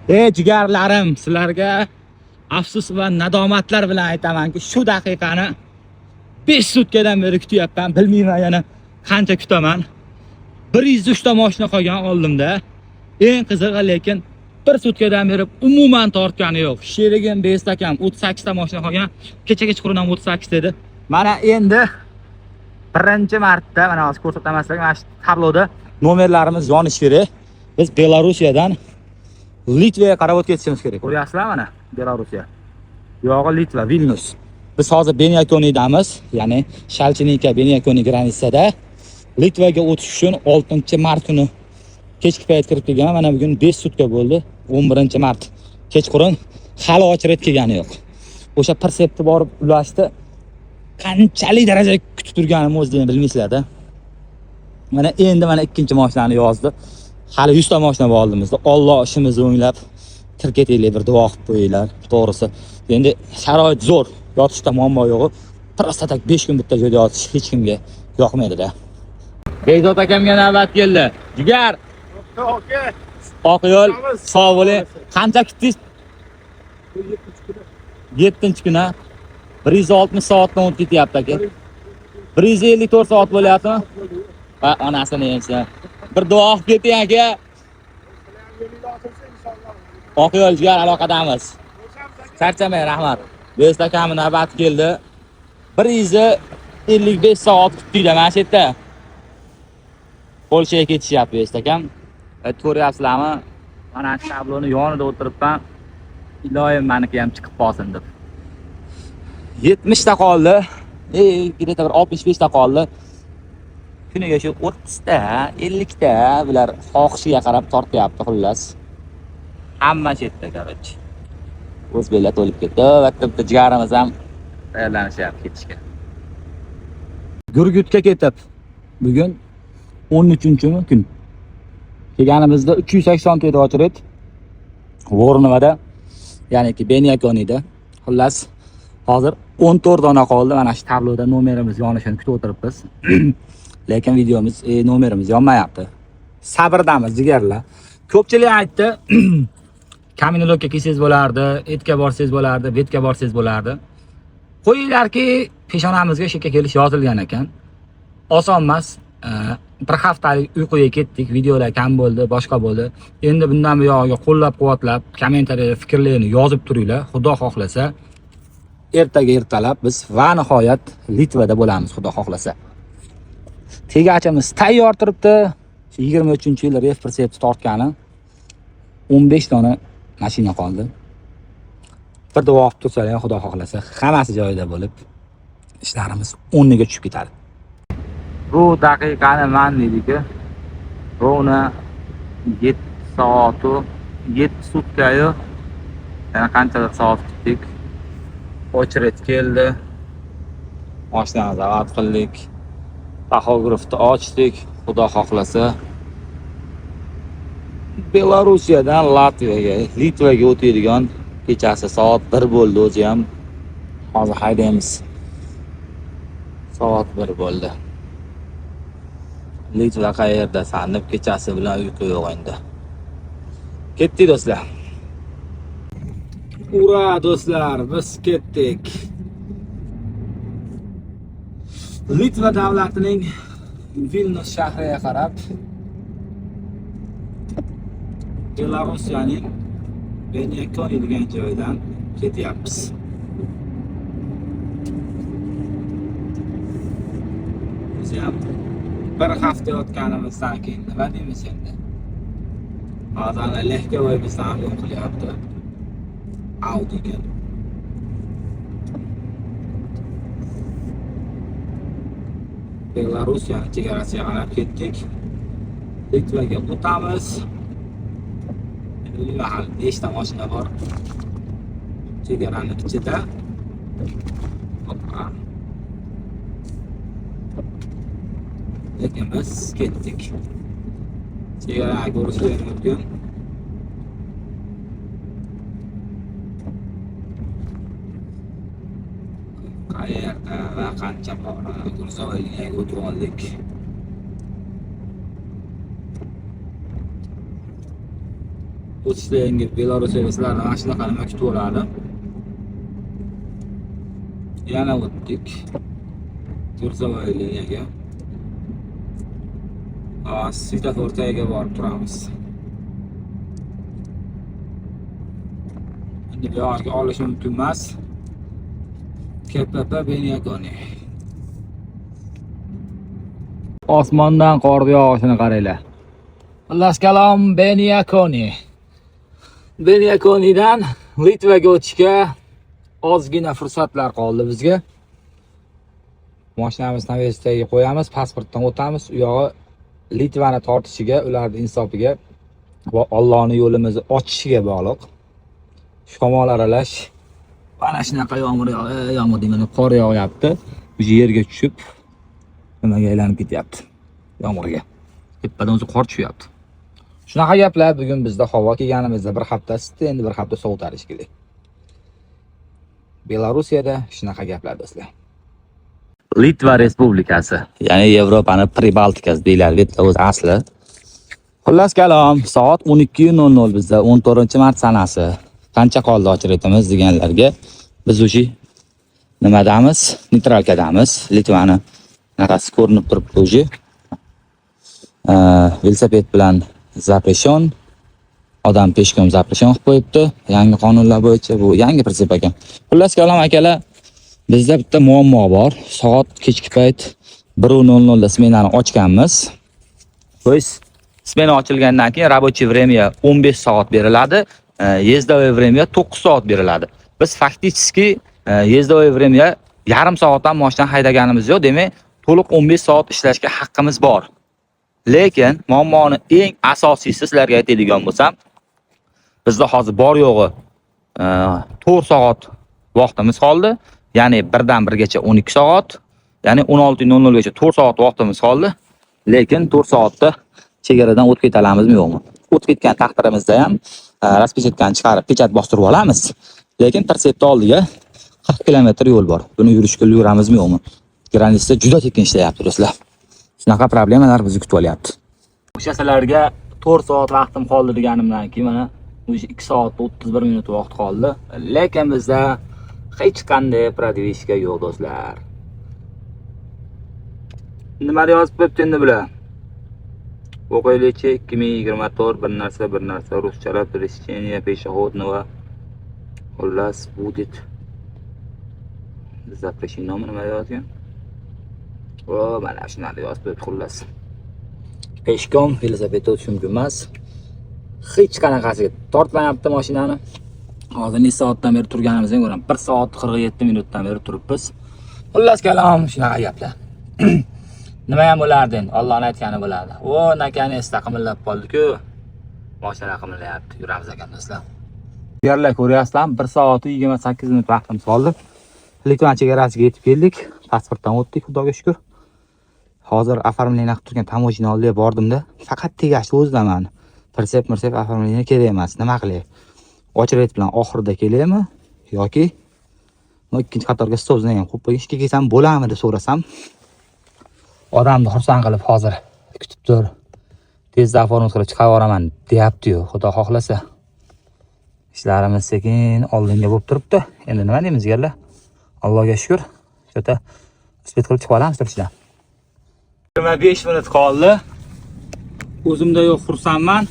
Jigarlarim, sizlarga afsus va nadomatlar bilan aytamanki, shu daqiqani 5 sutkadan beri kutyapman. Bilmayman yana qancha kutaman. 103 ta mashina qolgan oldimda. Eng qizig'i lekin 1 sutkadan beri umuman tortgani yo'q. Sherigim Bestakam 38 ta mashina qolgan. Kecha kechqurun ham 38 dedi. Mana endi birinchi marta mana hozir ko'rsatamaslik, mana shu tabloda nomerlarimiz yonishi kerak. Biz Belorussiyadan Litvaga qarab o'tkazishimiz kerak. Ko'ryapsizlar mana Belorussiya. Yog'i Litva, Vilnius. Biz hozir Benyakonidamiz, ya'ni Shalchinika Benyakoni granitsada. Litvaga o'tish uchun 6-mart kuni kechki payt kirib kelgan. Mana bugun 5 sutka bo'ldi. 11-mart kechqurun hali ochret kelgani yo'q. O'sha persepti borib ulashdi. Qanchalik darajada kutib turganimni o'zingizlar bilmaysizlar-da. Mana endi mana ikkinchi mashinani yozdi. Hali 100 ta mashina bor oldimizda. Alloh ishimizni o'nglab tirketaylik, bir duo qilib qo'yinglar. To'g'risi. Endi sharoit zo'r. Yotishda muammo yo'q. Prosta tak 5 kun bitta joyda yotish hech kimga yoqmaydi-da. Beyzod akamga navbat keldi. Jigar. Oq yo'l, sog' bo'ling. Qancha kutdingiz? 7-kuni. 160 soatdan o'tib ketyapti aka. 154 soat bo'lyaptimi? Va onasini ensa. Bir duo qilib keting aka. Oq yo'l jigar aloqadamiz. Charchamang, rahmat. Beyzod akamning navbati keldi. 155 soat kutdik-da mana shu yerda. Polshaga ketishyapti Beyzod akam. Ko'ryapsizlarmi? Mana shu tabloni yonida o'tiribman. Iloyim meniki ham chiqib qolsin deb. 70 ta qoldi. Gideta bir 65 ta qoldi. Kuniga shu 30 ta, 50 ta bular xohishiga qarab tortyapti xullas. Hamma chetda, короче. O'zbeklar to'lib ketdi. Vaqtda jigarimiz ham tayyorlanishyapti ketishga. Gurgutga ketib. Bugun 13-kun. Kelganimizda 380 ta ochret. Vornovada, ya'ni ki Benyakonida. Xullas, hozir 14 dona qoldi. Mana shu tabloda nomerimiz yonishini kutib o'tiribmiz. Lekin videomiz, nomerimiz yonmayapti. Sabrdamiz jigarlar. Ko'pchilik aytdi, Kaminilokka kelsangiz bo'lardi, etga borsangiz bo'lardi, betga borsangiz bo'lardi. Qo'yinglarki, peshonamizga shekka kelish yozilgan ekan. Oson emas. Bir haftalik uyquga ketdik, videolar kam bo'ldi, boshqa bo'ldi. Endi bundan buyog'iga qo'llab-quvvatlab, kommentariyada fikrlarini yozib turinglar. Xudo xohlasa, ertaga ertalab biz va nihoyat Litvada bo'lamiz, xudo xohlasa. Tegachimiz tayyor turibdi. 23-yil ref persepti tortgani 15 dona mashina qoldi. Bir duo qilib tursalar, xudo xohlasa, hammasi joyida bo'lib, ishlarimiz o'rniga tushib ketadi. Bu daqiqani men deydi-ku, buni 7 soat, 7 sutkayu yana qanchadir soat kutdik. Ochret keldi. Mashinani zavat qildik. Taxografni ochdik. Xudo xohlasa Belorussiyadan Latviyaga, Litvaga o'tadigan kechasi soat 1 bo'ldi o'zi ham. Hozir haydaymiz. Soat 1 bo'ldi. Litva qayerda sanib kechasi bilan uyqu yo'q endi. Ketdik do'stlar. Ura do'stlar, biz ketdik. Litva davlatining Vilnius shahriga qarab Belorussiyaning Benyakoni degan joydan ketyapmiz. Biz ham bir hafta yotganimizdan keyin nima deymiz endi? Hozir lehkavoy bizni ham yo'q qilyapti. Audiga. Belorussiya chegarasiga qarab ketdik. Litvaga o'tamiz. Endi hali 5 ta mashina bor. Chegaraning ichida. Hoppa. Lekin biz ketdik. Chegara ko'rishlar mumkin. Qayerda va qancha pora Gurzovoyga o'tib oldik. o'tishlarga Belarusga sizlarni mana shunaqa nima kutib oladi. Yana o'tdik. Turzovoy liniyaga. Svetofor tagiga borib turamiz. Endi bu yoqqa olish mumkin emas. KPP Beniakoni. Osmondan qor yog'ishini qaranglar. Xullas kalom Beniakoni. Beniakonidan Litvaga o'tishga ozgina fursatlar qoldi bizga. Mashinamizni navigatsiyaga qo'yamiz, pasportdan o'tamiz. U yog'i Litvani tortishiga, ularning insofiga va Allohning yo'limizni ochishiga bog'liq. Shamol aralash. Mana shunaqa yomg'ir deyman, qor yog'yapti. Bu yerga tushib nimaga aylanib ketyapti? Yomg'irga. Tepadan o'zi qor tushyapti. Shunaqa gaplar bugun bizda havo kelganimizda bir hafta isitdi, endi bir hafta sovutarish kerak. Belarusiyada shunaqa gaplar do'stlar. Litva Respublikasi, ya'ni Yevropaning Pribaltikasi deyiladi, Litva o'z asli. Xullas kalom, soat 12:00 bizda 14-mart sanasi. Qancha qoldi ochretimiz deganlarga biz o'sha nimadamiz? Neytralkadamiz. Litvani naqasi ko'rinib turibdi o'sha. Velosiped bilan zapreshon, odam peshkom zapreshon qilib qo'yibdi. Yangi qonunlar bo'yicha bu yangi prinsip ekan. Xullas kalom akalar, bizda bitta muammo bor. Soat kechki payt 1:00 da smenani ochganmiz. Qo'ys smena ochilgandan keyin рабочий время 15 soat beriladi. Yezdovое время 9 soat beriladi. Biz faktiski yezdovое время yarim soatdan mashina haydaganimiz yo'q, demak, to'liq 15 soat ishlashga haqqimiz bor. Lekin muammoni eng asosiysi sizlarga aytadigan bo'lsam, bizda hozir bor yo'g'i 4 soat vaqtimiz qoldi. Ya'ni 1dan 1gacha 12 soat, ya'ni 16:00 gacha 4 soat vaqtimiz qoldi. Lekin 4 soatda chegaradan o'tib ketalamizmi yo'qmi? O'tib ketgan taqdirimizda ham raspechatdan chiqarib pechat bostirib olamiz. Lekin Tirsepni oldiga 40 kilometr yo'l bor. Buni yurishga yuramizmi yo'qmi? Granitsa juda tekin ishlayapti do'stlar. Shunaqa problemalar bizni kutib olyapti. O'shalarga 4 soat vaqtim qoldi deganimdan keyin mana o'sha 2 soat 31 minut vaqt qoldi. Lekin bizda hech qanday prodvishka yo'q do'stlar. Nima yozib qo'yibdi endi bular? O'qiylikchi 2024 bir narsa ruschalab пересечение пешеходного. Xullas будет запрещено nima yozgan? O, mana shunaqa yozib qo'yibdi xullas. Peshkom velosipedda o'tish mumkin emas. Hech qanaqasiga tortmayapti mashinani. Hozir necha soatdan beri turganimizga ko'ra 1 soat 47 minutdan beri turibmiz. Xullas kalom shunaqa gaplar. Nima ham bo'lardi endi? Allohning aytgani bo'ladi. O, nakani esda qimillab qoldi-ku. Mashina qimillayapti. Yuramiz ekan do'stlar. Yerlar ko'ryapsizlarmi? 1 soat 28 minut vaqtimiz qoldi. Litva chegarasiga yetib keldik. Pasportdan o'tdik, xudoga shukr. Hozir оформление qilib turgan tamojini oldiga bordimda, faqat tegashli o'zidaman. Tirsep оформление kerak emas. Nima qilay? Ochret bilan oxirida kelaymi yoki ikkinchi qatorga stovzni ham qo'yib qo'yishga kelsam bo'ladimi deb so'rasam, odamni xursand qilib hozir kutib tur. Tezda oformut qilib chiqarib yuboraman deyapti-yu, xudo xohlasa. Ishlarimiz sekin oldinga bo'lib turibdi. Endi nima deymiz yerlar? Allohga shukr. Shota uspet qilib chiqib olamiz turishdan. 25 minut qoldi. O'zimda yo'q, xursandman.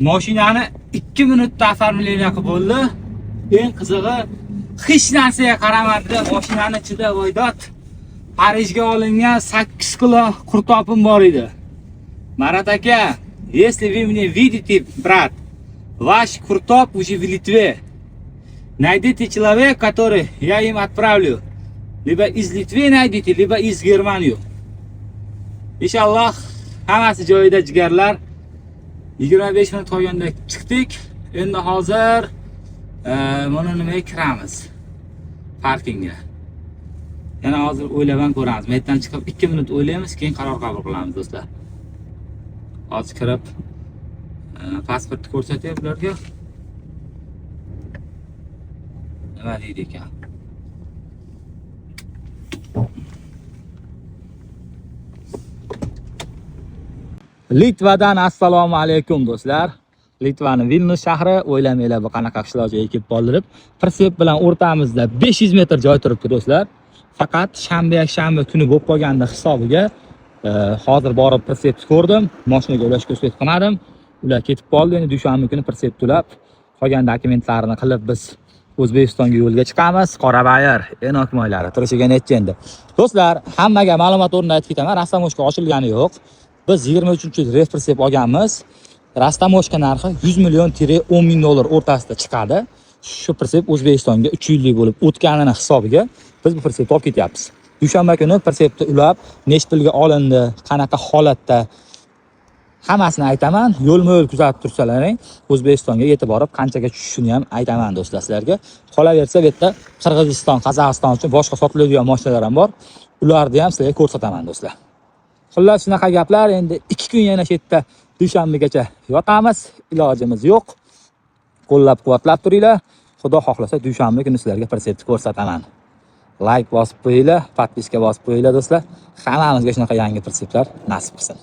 Mashinani 2 minutda оформление qilib bo'ldi. Eng qizig'i, hech narsaga qaramadi. Mashinani ichida voydot Parijga olingan 8 kilo qurtopim bor edi. Marat aka, если вы меня видите, брат, ваш куртоп уже в Литве. Найдите человека, который я им отправлю. Либо из Литвы найдите, либо из Германии. Inshaalloh hammasi joyida jigarlar. 25 minut qolganda chiqdik. Endi hozir mana nimaga kiramiz? Parkingga. Yana hozir o'ylab ko'ramiz. Maytdan chiqib 2 minut o'ylaymiz, keyin qaror qabul qilamiz do'stlar. Hozir kirib pasportni ko'rsatay ularga. Nima deydi ekan? Litvadan assalomu alaykum do'stlar. Litvaning Vilnius shahri, o'ylamanglar bu qanaqa qishloq joyga kelib qoldirib, Persep bilan o'rtamizda 500 metr joy turibdi do'stlar. Faqat shanba kuni bo'lib qolganda hisobiga hozir borib Persepni ko'rdim, mashinaga ulashga ko'rsatib qilmadim. Ular ketib qoldi, endi dushanba kuni Persep tulab, qolgan dokumentlarini qilib biz O'zbekistonga yo'lga chiqamiz. Qorabayir, Enok moylari turishiga netchi endi. Do'stlar, hammaga ma'lumot o'rnida aytib ketaman, rastamoshka ochilgani yo'q. Biz 23-reyf Persep olganmiz. Rastamoshka narxi 100 million-10 ming dollar o'rtasida chiqadi. Shu Persep O'zbekistonga 3 yillik bo'lib o'tganini hisobiga biz bu Persepni olib ketyapmiz. Dushanba kuni Persepni ulab, nechta pulga olindi, qanaqa holatda hammasini aytaman. Yo'lma-yo'l kuzatib tursalaring, O'zbekistonga yetib borib qanchaga tushishini ham aytaman do'stlar sizlarga. Qolaversa bu yerda Qirg'iziston, Qozog'iston uchun boshqa sotiladigan mashinalar ham bor. Ularni ham sizlarga ko'rsataman do'stlar. Xullas shunaqa gaplar. Endi 2 kun yana shu yerda dushanbagacha yotamiz. Ilojimiz yo'q. Qo'llab-quvvatlab turinglar. Xudo xohlasa dushanba kuni sizlarga Persepni ko'rsataman. Like bosib qo'yinglar, podpiska bosib qo'yinglar do'stlar. Hammamizga shunaqa yangi Perseplar nasib qilsin.